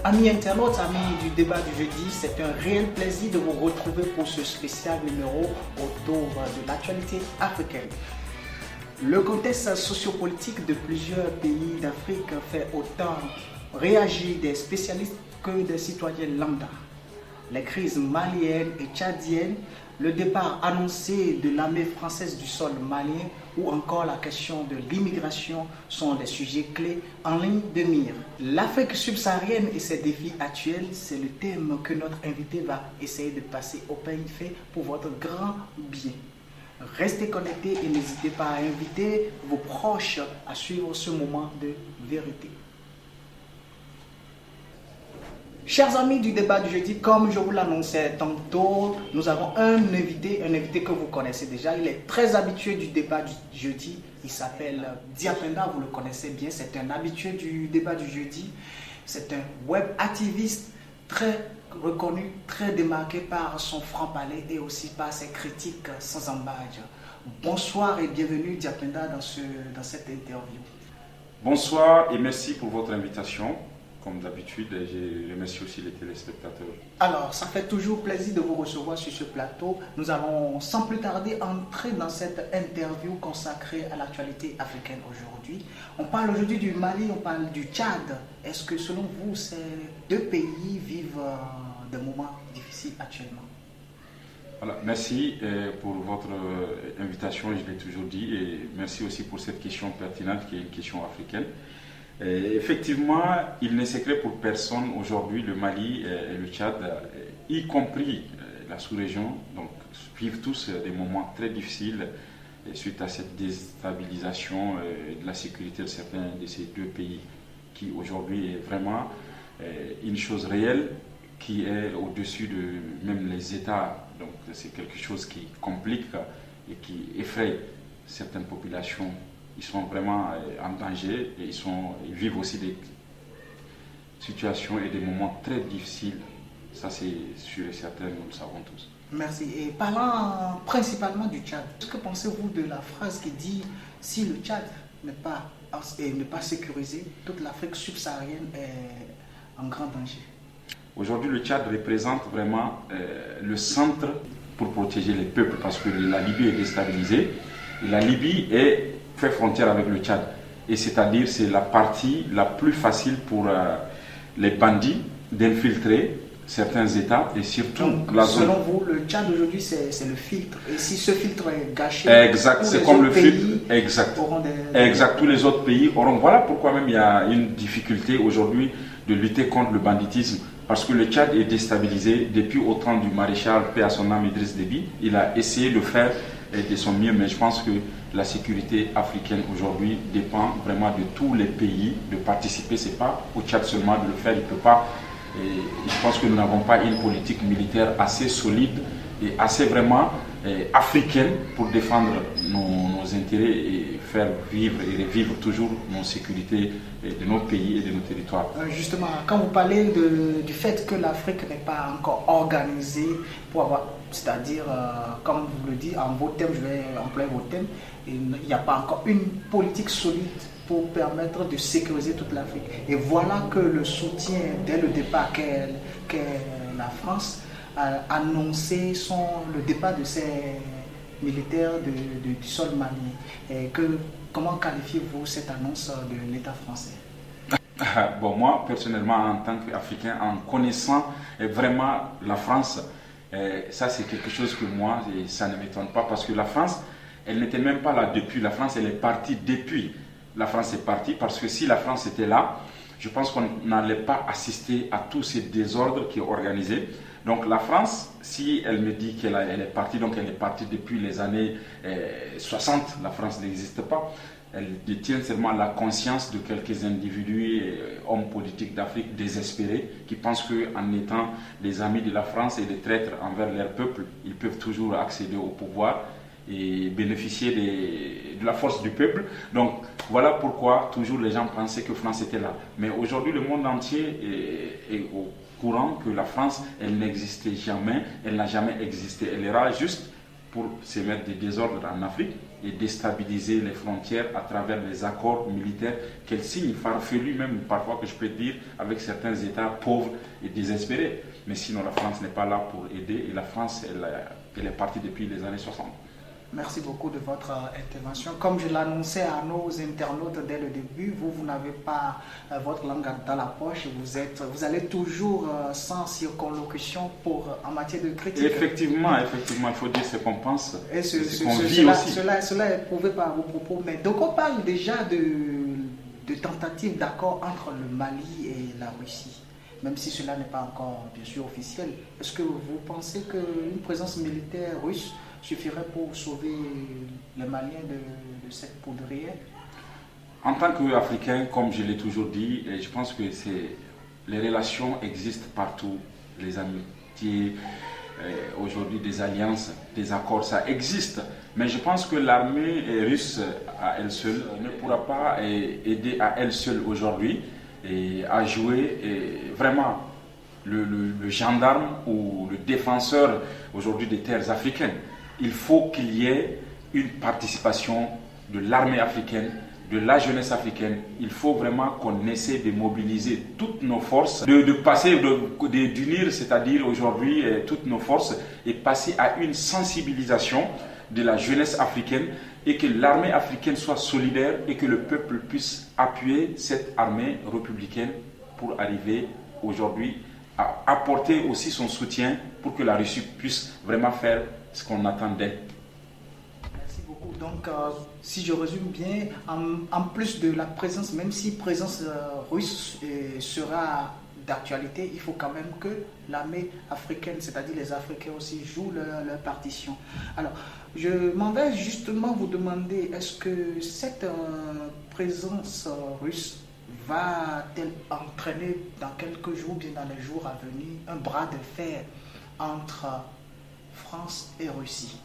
Amis internautes, amis du débat du jeudi, c'est un réel plaisir de vous retrouver pour ce spécial numéro autour de l'actualité africaine. Le contexte sociopolitique de plusieurs pays d'Afrique fait autant réagir des spécialistes que des citoyens lambda. Les crises maliennes et tchadiennes, le départ annoncé de l'armée française du sol malien ou encore la question de l'immigration sont des sujets clés en ligne de mire. L'Afrique subsaharienne et ses défis actuels, c'est le thème que notre invité va essayer de passer au peigne fait pour votre grand bien. Restez connectés et n'hésitez pas à inviter vos proches à suivre ce moment de vérité. Chers amis du débat du jeudi, comme je vous l'annonçais tantôt, nous avons un invité que vous connaissez déjà. Il est très habitué du débat du jeudi. Il s'appelle Diapenda, vous le connaissez bien. C'est un habitué du débat du jeudi. C'est un web activiste très reconnu, très démarqué par son franc-parler et aussi par ses critiques sans embâge. Bonsoir et bienvenue Diapenda dans cette interview. Bonsoir et merci pour votre invitation. Comme d'habitude, je remercie aussi les téléspectateurs. Alors, ça fait toujours plaisir de vous recevoir sur ce plateau. Nous allons sans plus tarder entrer dans cette interview consacrée à l'actualité africaine aujourd'hui. On parle aujourd'hui du Mali, on parle du Tchad. Est-ce que selon vous, ces deux pays vivent des moments difficiles actuellement? Voilà, merci pour votre invitation, je l'ai toujours dit, et merci aussi pour cette question pertinente qui est une question africaine. Et effectivement, il n'est secret pour personne aujourd'hui, le Mali et le Tchad, y compris la sous-région, donc vivent tous des moments très difficiles suite à cette déstabilisation de la sécurité de certains de ces deux pays, qui aujourd'hui est vraiment une chose réelle qui est au-dessus de même les États. Donc c'est quelque chose qui complique et qui effraie certaines populations. Ils sont vraiment en danger et ils vivent aussi des situations et des moments très difficiles. Ça, c'est sûr et certain, nous le savons tous. Merci. Et parlant principalement du Tchad, que pensez-vous de la phrase qui dit « Si le Tchad n'est pas sécurisé, toute l'Afrique subsaharienne est en grand danger ». Aujourd'hui, le Tchad représente vraiment le centre pour protéger les peuples parce que la Libye est déstabilisée. Et la Libye fait frontière avec le Tchad. Et c'est-à-dire c'est la partie la plus facile pour les bandits d'infiltrer certains États et surtout donc, la zone. Selon vous, le Tchad aujourd'hui c'est le filtre. Et si ce filtre est gâché, exact, c'est comme le filtre. Exact. Exact. Tous les autres pays auront. Voilà pourquoi même il y a une difficulté aujourd'hui de lutter contre le banditisme. Parce que le Tchad est déstabilisé depuis au temps du maréchal paix à son âme Idriss Déby. Il a essayé de faire de son mieux, mais je pense que la sécurité africaine aujourd'hui dépend vraiment de tous les pays de participer. Ce n'est pas au Tchad seulement de le faire, il ne peut pas. Et je pense que nous n'avons pas une politique militaire assez solide et assez vraiment africaine pour défendre nos intérêts et faire vivre et revivre toujours nos sécurités de nos pays et de nos territoires. Justement, quand vous parlez du fait que l'Afrique n'est pas encore organisée pour avoir, c'est-à-dire, comme vous le dites, en vos thèmes, je vais employer vos thèmes, il n'y a pas encore une politique solide pour permettre de sécuriser toute l'Afrique. Et voilà que le soutien dès le départ qu'est la France a annoncé le départ de ses militaires du sol malien. Et comment qualifiez-vous cette annonce de l'État français? Bon, moi, personnellement, en tant qu'Africain, en connaissant vraiment la France, ça c'est quelque chose que moi, ça ne m'étonne pas parce que la France, elle n'était même pas là depuis. La France, elle est partie depuis. La France est partie parce que si la France était là, je pense qu'on n'allait pas assister à tous ces désordres qui sont organisés. Donc la France, si elle me dit qu'elle est partie, donc elle est partie depuis les années 60, la France n'existe pas. Elle détient seulement la conscience de quelques individus, hommes politiques d'Afrique désespérés, qui pensent qu'en étant les amis de la France et des traîtres envers leur peuple, ils peuvent toujours accéder au pouvoir et bénéficier de la force du peuple. Donc voilà pourquoi toujours les gens pensaient que la France était là. Mais aujourd'hui, le monde entier est au courant que la France, elle n'existait jamais, elle n'a jamais existé. Elle est là juste pour se mettre des désordres en Afrique et déstabiliser les frontières à travers les accords militaires qu'elle signe, farfelus même parfois que je peux dire, avec certains États pauvres et désespérés. Mais sinon la France n'est pas là pour aider et la France elle est partie depuis les années 60. Merci beaucoup de votre intervention. Comme je l'annonçais à nos internautes dès le début, vous n'avez pas votre langue dans la poche, vous allez toujours sans circonlocution en matière de critique. Effectivement, il faut dire ce qu'on pense, et ce qu'on vit aussi. Cela est prouvé par vos propos, mais donc on parle déjà de tentatives d'accord entre le Mali et la Russie, même si cela n'est pas encore bien sûr officiel. Est-ce que vous pensez qu'une présence militaire russe suffirait pour sauver les Maliens de cette poudrière? En tant qu'Africain, comme je l'ai toujours dit, je pense que les relations existent partout, les amitiés, aujourd'hui des alliances, des accords, ça existe. Mais je pense que l'armée russe à elle seule ne pourra pas aider à elle seule aujourd'hui à jouer vraiment le gendarme ou le défenseur aujourd'hui des terres africaines. Il faut qu'il y ait une participation de l'armée africaine, de la jeunesse africaine. Il faut vraiment qu'on essaie de mobiliser toutes nos forces, d'unir, c'est-à-dire aujourd'hui toutes nos forces et passer à une sensibilisation de la jeunesse africaine et que l'armée africaine soit solidaire et que le peuple puisse appuyer cette armée républicaine pour arriver aujourd'hui à apporter aussi son soutien pour que la Russie puisse vraiment faire ce qu'on attendait. Merci beaucoup. Donc, si je résume bien, en plus de la présence, même si présence russe sera d'actualité, il faut quand même que l'armée africaine, c'est-à-dire les Africains aussi, jouent leur partition. Alors, je m'en vais justement vous demander, est-ce que cette présence russe va-t-elle entraîner dans quelques jours, bien dans les jours à venir, un bras de fer entre France et Russie?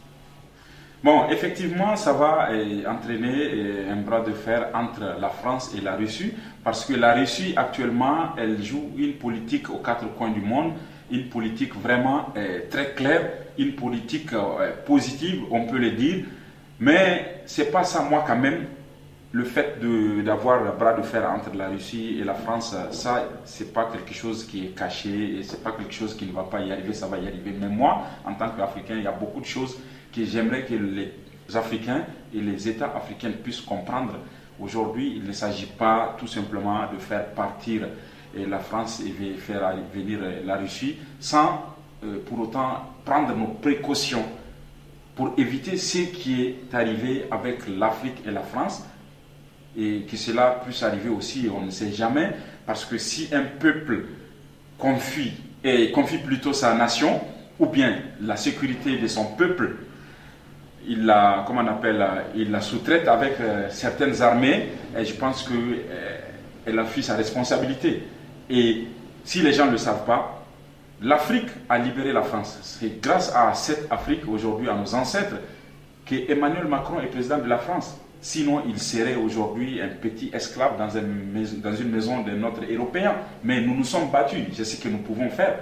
Bon, effectivement, ça va entraîner un bras de fer entre la France et la Russie, parce que la Russie, actuellement, elle joue une politique aux quatre coins du monde, une politique vraiment très claire, une politique positive, on peut le dire, mais c'est pas ça, moi, quand même, le fait d'avoir un bras de fer entre la Russie et la France, ça, c'est pas quelque chose qui est caché, et c'est pas quelque chose qui ne va pas y arriver, ça va y arriver. Mais moi, en tant qu'Africain, il y a beaucoup de choses que j'aimerais que les Africains et les États africains puissent comprendre. Aujourd'hui, il ne s'agit pas tout simplement de faire partir la France et faire venir la Russie sans pour autant prendre nos précautions pour éviter ce qui est arrivé avec l'Afrique et la France, et que cela puisse arriver aussi, on ne sait jamais, parce que si un peuple confie plutôt sa nation, ou bien la sécurité de son peuple, il la sous-traite avec certaines armées, et je pense qu'elle a fui sa responsabilité. Et si les gens ne le savent pas, l'Afrique a libéré la France. C'est grâce à cette Afrique, aujourd'hui, à nos ancêtres, qu'Emmanuel Macron est président de la France. Sinon, il serait aujourd'hui un petit esclave dans une maison de notre Européen. Mais nous nous sommes battus, c'est ce que nous pouvons faire.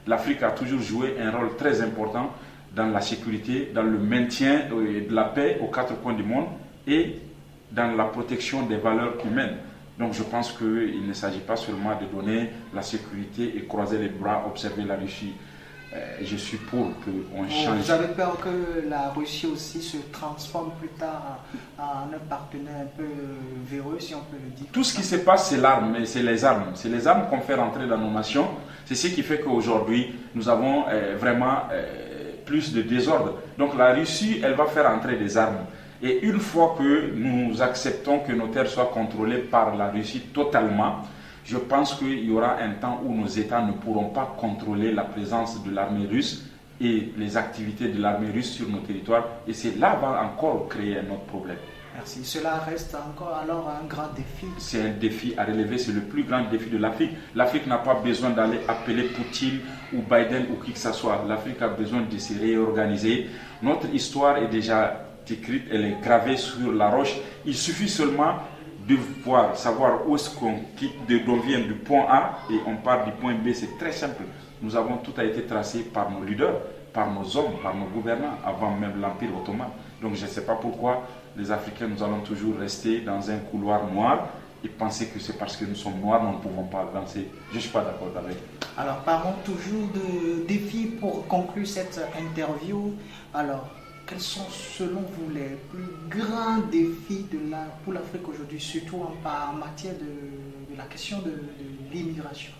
L'Afrique a toujours joué un rôle très important dans la sécurité, dans le maintien de la paix aux quatre coins du monde et dans la protection des valeurs humaines. Donc je pense qu'il ne s'agit pas seulement de donner la sécurité et croiser les bras, observer la Russie. Je suis pour qu'on change. Vous avez peur que la Russie aussi se transforme plus tard en un partenaire un peu véreux, si on peut le dire? Tout ce qui se passe, c'est l'arme, c'est les armes. C'est les armes qu'on fait rentrer dans nos nations. C'est ce qui fait qu'aujourd'hui, nous avons vraiment plus de désordre. Donc la Russie, elle va faire entrer des armes. Et une fois que nous acceptons que nos terres soient contrôlées par la Russie totalement, je pense qu'il y aura un temps où nos États ne pourront pas contrôler la présence de l'armée russe et les activités de l'armée russe sur nos territoires. Et c'est là va encore créer un autre problème. Merci. Cela reste encore alors un grand défi. C'est un défi à relever, c'est le plus grand défi de l'Afrique. L'Afrique n'a pas besoin d'aller appeler Poutine ou Biden ou qui que ce soit. L'Afrique a besoin de se réorganiser. Notre histoire est déjà écrite, elle est gravée sur la roche. Il suffit seulement de savoir où est-ce qu'on quitte, d'où vient du point A et on part du point B. C'est très simple. Tout a été tracé par nos leaders, par nos hommes, par nos gouvernants, avant même l'Empire ottoman. Donc je ne sais pas pourquoi les Africains, nous allons toujours rester dans un couloir noir et penser que c'est parce que nous sommes noirs, nous ne pouvons pas avancer. Je ne suis pas d'accord avec. Alors, parlons toujours de défis pour conclure cette interview. Alors, quels sont selon vous les plus grands défis pour l'Afrique aujourd'hui, surtout en matière de la question de l'immigration?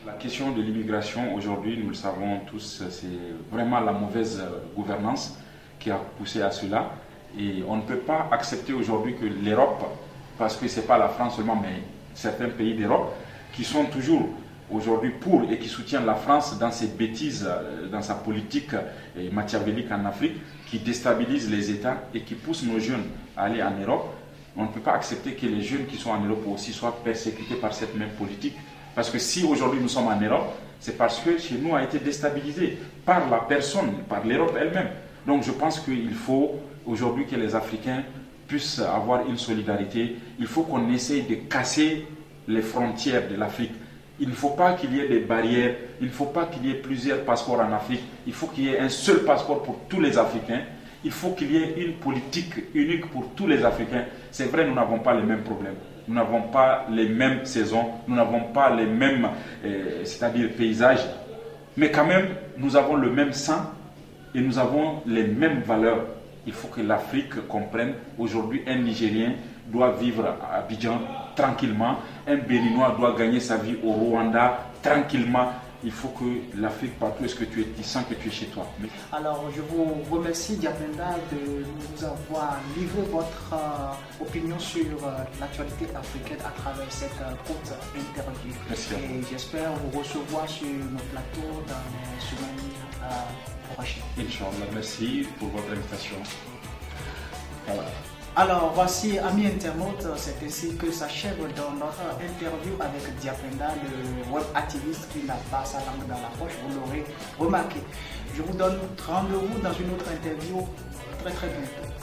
La question de l'immigration aujourd'hui, nous le savons tous, c'est vraiment la mauvaise gouvernance qui a poussé à cela. Et on ne peut pas accepter aujourd'hui que l'Europe, parce que ce n'est pas la France seulement, mais certains pays d'Europe, qui sont toujours aujourd'hui pour et qui soutiennent la France dans ses bêtises, dans sa politique machiavélique en Afrique, qui déstabilise les États et qui pousse nos jeunes à aller en Europe. On ne peut pas accepter que les jeunes qui sont en Europe aussi soient persécutés par cette même politique. Parce que si aujourd'hui nous sommes en Europe, c'est parce que chez nous a été déstabilisé par la personne, par l'Europe elle-même. Donc je pense qu'il faut aujourd'hui que les Africains puissent avoir une solidarité. Il faut qu'on essaye de casser les frontières de l'Afrique. Il ne faut pas qu'il y ait des barrières, il ne faut pas qu'il y ait plusieurs passeports en Afrique. Il faut qu'il y ait un seul passeport pour tous les Africains. Il faut qu'il y ait une politique unique pour tous les Africains. C'est vrai, nous n'avons pas les mêmes problèmes. Nous n'avons pas les mêmes saisons, nous n'avons pas les mêmes, c'est-à-dire paysages. Mais quand même, nous avons le même sang et nous avons les mêmes valeurs. Il faut que l'Afrique comprenne. Aujourd'hui, un Nigérien doit vivre à Abidjan tranquillement. Un Béninois doit gagner sa vie au Rwanda tranquillement. Il faut que l'Afrique, partout où est-ce que tu es, tu sens que tu es chez toi. Alors, je vous remercie, Diapenda, de nous avoir livré votre opinion sur l'actualité africaine à travers cette courte interview. Merci. Et j'espère vous recevoir sur nos plateaux dans les semaines prochaines. Inch'Allah, merci pour votre invitation. Voilà. Alors voici, amis internautes, c'est ainsi que s'achève dans notre interview avec Diapenda, le web activiste qui n'a pas sa langue dans la poche, vous l'aurez remarqué. Je vous donne rendez-vous dans une autre interview très bientôt.